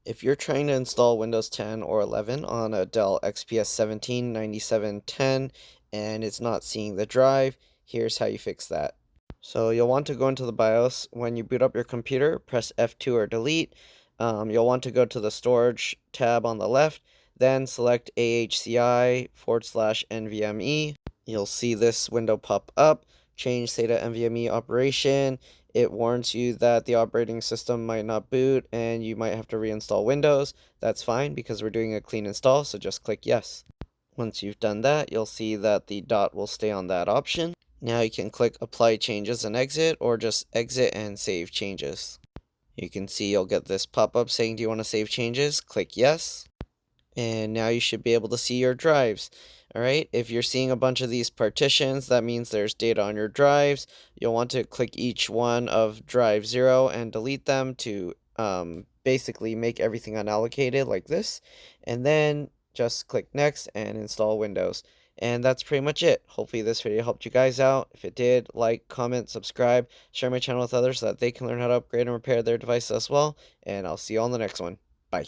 If you're trying to install Windows 10 or 11 on a Dell XPS 179710 and it's not seeing the drive, here's how you fix that. So you'll want to go into the BIOS. When you boot up your computer, press F2 or delete. You'll want to go to the storage tab on the left, then select AHCI/NVMe. You'll see this window pop up. Change SATA NVMe operation. It warns you that the operating system might not boot and you might have to reinstall Windows. That's fine because we're doing a clean install, so just click yes. Once you've done that, you'll see that the dot will stay on that option. Now you can click apply changes and exit, or just exit and save changes. You can see you'll get this pop-up saying, do you want to save changes? Click yes. And now you should be able to see your drives. Alright, if you're seeing a bunch of these partitions, that means there's data on your drives. You'll want to click each one of drive 0 and delete them to basically make everything unallocated like this. And then just click next and install Windows. And that's pretty much it. Hopefully this video helped you guys out. If it did, like, comment, subscribe, share my channel with others so that they can learn how to upgrade and repair their devices as well. And I'll see you on the next one. Bye.